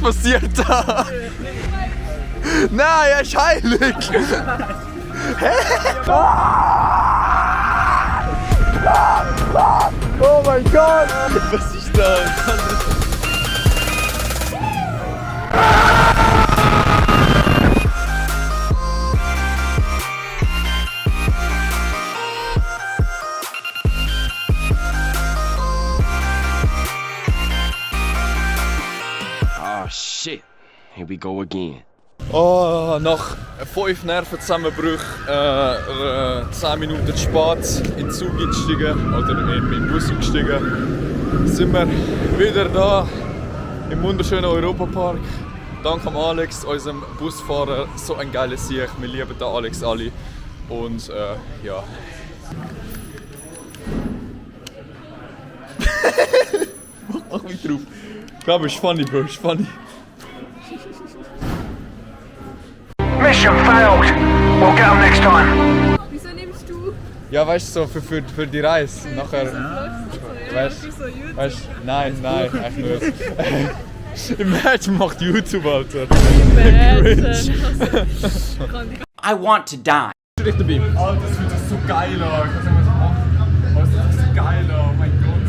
Was passiert da? Nein, er ist heilig! Hä? Oh mein Gott! Was ist das? Oh shit, here we go again. Oh, nach 5 Nervenzusammenbrüchen, 10 Minuten zu spät in den Zug eingestiegen oder in den Bus eingestiegen, sind wir wieder da im wunderschönen Europapark. Dank an Alex, unserem Busfahrer, so ein geiles Sieg. Wir lieben den Alex alle. Und ja. Mach mich drauf. Ich glaube, es ist funny, Bro, es ist funny. Mission failed. We'll get them next time. Wieso nimmst du? Ja, weißt du, so für die Reise. Nachher. Weißt du? Nein, echt nicht. Imagine macht YouTube, Alter. I want to die. Richtig dabei. Alter, das fühlt sich so geil an. Ich weiß nicht, was ich mache. Aber es fühlt sich so geil an, oh mein Gott.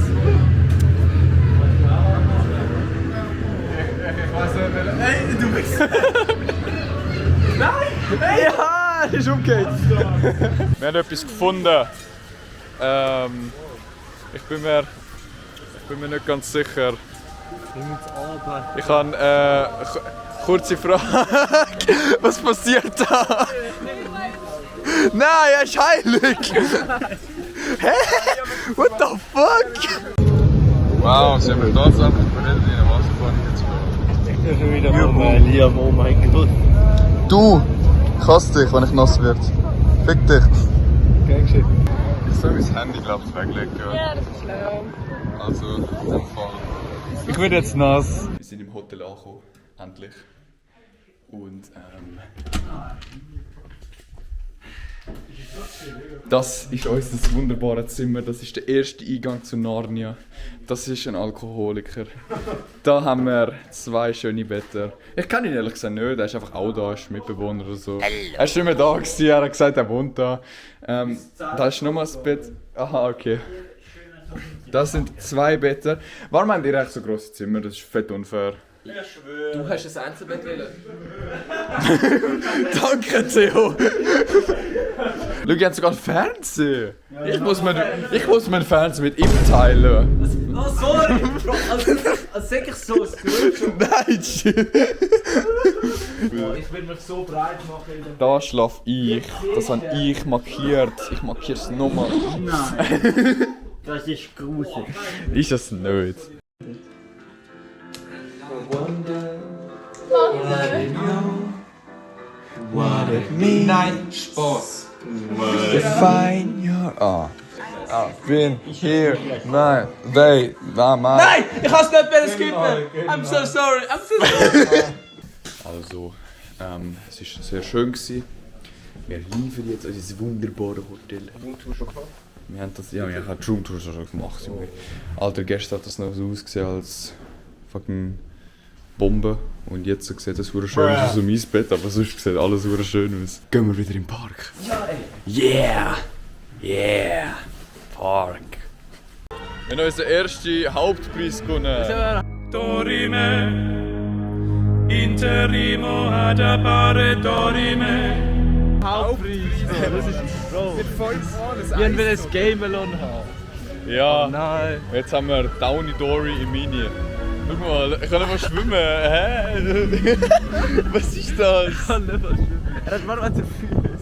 Ich weiß nicht, ey, du bist. Nein! Hey. Ja, das ist umgekehrt. Wir haben etwas gefunden. Ich bin mir nicht ganz sicher. Ich habe kurze Frage. Was passiert da? Nein, er ist heilig! Hä? What the fuck? Wow, sind wir tatsächlich bereit, in eine Wasserfahrt zu fahren? Ich bin schon wieder mal Liam, oh mein Gott. Du! Ich hasse dich, wenn ich nass werde. Fick dich! Gern geschehen. Ich soll mein Handy, glaube ich, weglegen. Ja, das ist schlau. Also, in dem Fall. Ich werde jetzt nass. Wir sind im Hotel angekommen. Endlich. Und das ist unser wunderbares Zimmer. Das ist der erste Eingang zu Narnia. Das ist ein Alkoholiker. Da haben wir 2 schöne Betten. Ich kenne ihn ehrlich gesagt nicht. Er ist einfach auch da, ist Mitbewohner oder so. Er ist immer da gewesen. Er hat gesagt, er wohnt da. Da ist nochmal das Bett. Aha, okay. Das sind 2 Betten. Warum habt ihr eigentlich so grosse Zimmer? Das ist fett unfair. Du hast ein Einzelbett wollen. Danke, Theo! Schau, ihr habt sogar einen Fernseher! Ich muss mir einen Fernseher mit ihm teilen. Oh, sorry! Als sag ich so, es gehört schon. Nein, shit! Ich will mich so breit machen. Da schlaf ich. Das habe ich markiert. Ich markiere es nochmal. Nein. Das ist gruselig. Ist das nicht? Nein, Spaß. Define your I've been here, nein, Nein! Ich hab's nicht mehr skippen! I'm so sorry! Also, es war sehr schön gewesen. Wir liefern jetzt unser wunderbare Hotel. Roomtour schon gemacht? Wir haben das, ja, wir haben die Roomtour schon gemacht. Junge. Alter, gestern hat das noch so ausgesehen als fucking Bombe. Und jetzt sieht das sehr schön aus, so mein Bett, aber sonst sieht alles sehr schön aus. Gehen wir wieder im Park. Yeah! Yeah! Park! Wir haben unseren ersten Hauptpreis gewonnen. Dorime, interimo ad appare dorime. Hauptpreis, das ist Bro. Wir wollen ein Game-Alone haben. Ja, Oh nein. jetzt haben wir Downy Dory im Mini. Schau mal, ich kann nicht mal schwimmen. Hä? Was ist das? Ich kann nicht mal schwimmen. Er hat mal was zu fühlen.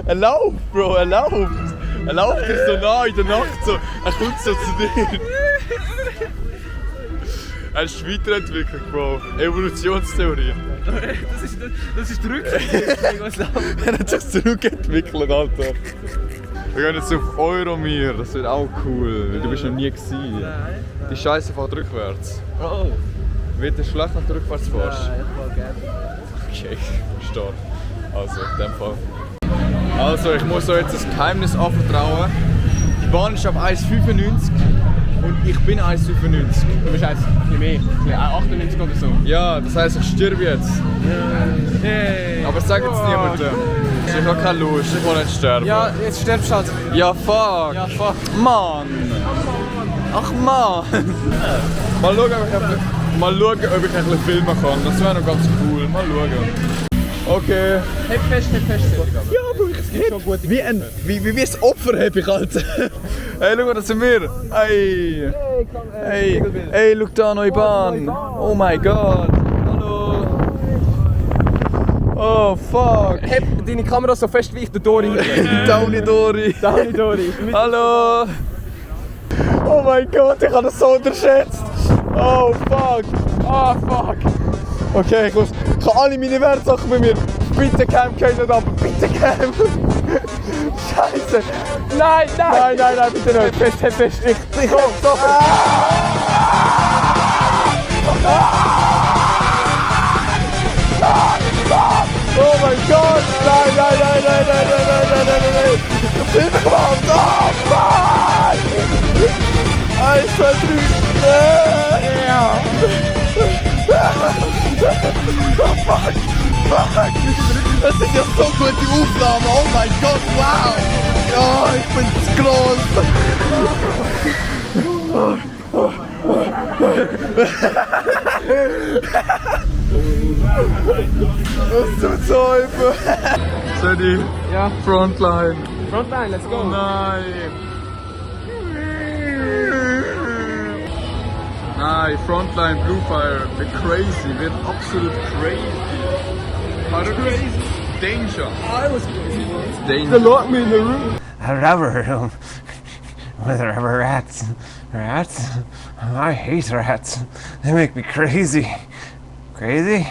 Er läuft, Bro, er läuft. Er läuft dir so nah in der Nacht so. Er kommt so zu dir. Er ist weiterentwickelt, Bro. Evolutionstheorie. Das ist die Rückentwicklung. Er hat sich zurückentwickelt, Alter. Wir gehen jetzt auf Euromir, das wird auch cool. Du bist noch nie gewesen. Nein. Die Scheiße fährt rückwärts. Oh. Wird dir schlecht, wenn du rückwärts fährst? Ja, ich mag gerne. Okay, verstehe. Also, in dem Fall. Also, ich muss euch jetzt das Geheimnis anvertrauen. Die Bahn ist ab 1,95 Und ich bin 1,95. Du bist ein bisschen mehr, 98 oder so. Ja, das heisst, ich sterbe jetzt. Hey. Aber sag jetzt niemandem. Ich habe keine Lust, ich will nicht sterben. Ja, jetzt stirbst du halt. Ja, fuck. Ja, fuck. Mann. Ach Mann. Mal schauen, ob ich ein bisschen filmen kann. Das wäre noch ganz cool. Mal schauen. Okay. Heb fest. Ja, aber ich schon gut. Wie ein Opfer habe ich halt. Hey, schau mal, das sind wir. Hey. Hey, schau da, neue Bahn. Oh mein Gott. Hallo. Oh fuck. Heb deine Kamera so fest wie ich der Dori. Downy Dori. Hallo. Oh mein Gott, ich habe das so unterschätzt. Oh fuck. Oh fuck. Okay, ich habe alle meine Wertsachen bei mir. Bitte Cam, geh nicht ab. Bitte Cam. Scheiße. Nein, Bitte nicht. Fest. Ich komm, so. Oh mein Gott. Nein. Hilfe gemacht. Oh Mann. 1, 2, 3. Ja. Oh fuck. Das ist ja so gute Aufnahme. Oh mein Gott, wow. Ja, ich bin zu groß. Was zum Teufel? Sadie. Ja. Frontline. Frontline, let's go. Nein, Frontline Bluefire wird crazy, wird absolut crazy. How crazy? Danger. I was crazy once. Danger. Lock me in the room. A rubber room with rubber rats. Rats? I hate rats. They make me crazy. Crazy?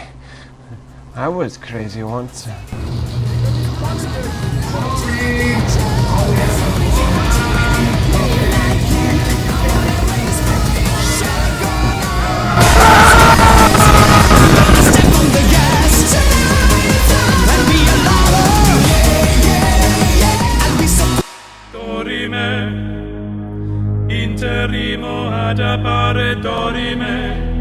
I was crazy once. Dorime, interrimo ad appare dorime.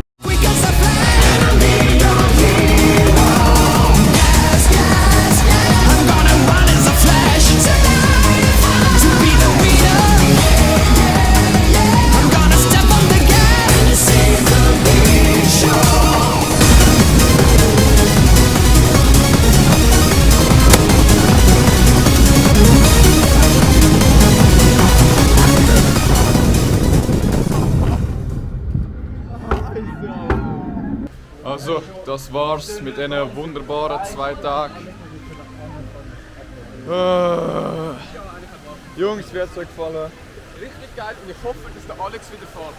Also, das war's mit diesen wunderbaren 2 Tagen. Jungs, wie hat's euch gefallen? Richtig geil und ich hoffe, dass der Alex wieder fährt.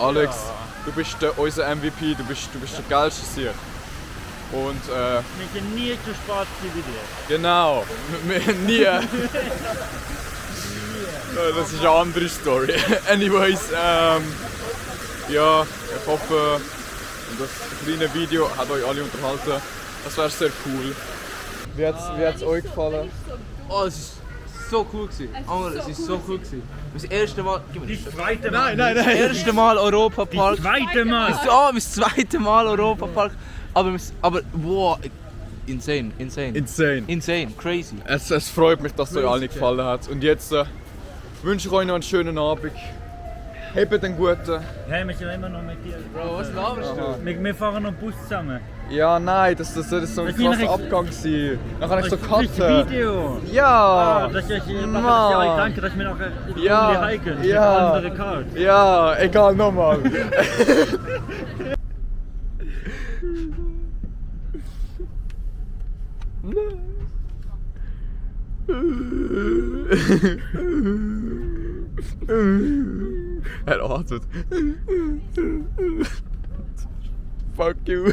Alex, du bist unser MVP, du bist der geilste hier. Und Wir sind nie zu spät wie dir. genau, nie. Das ist eine andere Story. Anyways, ja, ich hoffe, das kleine Video hat euch alle unterhalten. Das wäre sehr cool. Wie hat's euch gefallen? Oh, es ist so cool gewesen. Amor, es ist so cool gewesen. Das erste Mal... Das zweite Mal. Das erste Mal Europapark. Das zweite Mal. Das zweite Mal Europapark. Aber wow, insane. Insane. Crazy. Es freut mich, dass es euch allen gefallen hat. Und jetzt wünsche ich euch noch einen schönen Abend. Hebt den guten. Hey, wir sind immer noch mit dir. Bro, was laberst du? Wir fahren noch Bus zusammen. Ja, nein, das so ein krasser Abgang sein. Dann kann ich so Das cutten. ist ein Video. Ja! Das ist ja, Mann. danke, dass wir nachher in die Ja. Runde hiken. Ja. Andere Karte. Ja, egal, nochmal. Er atmet. Fuck you.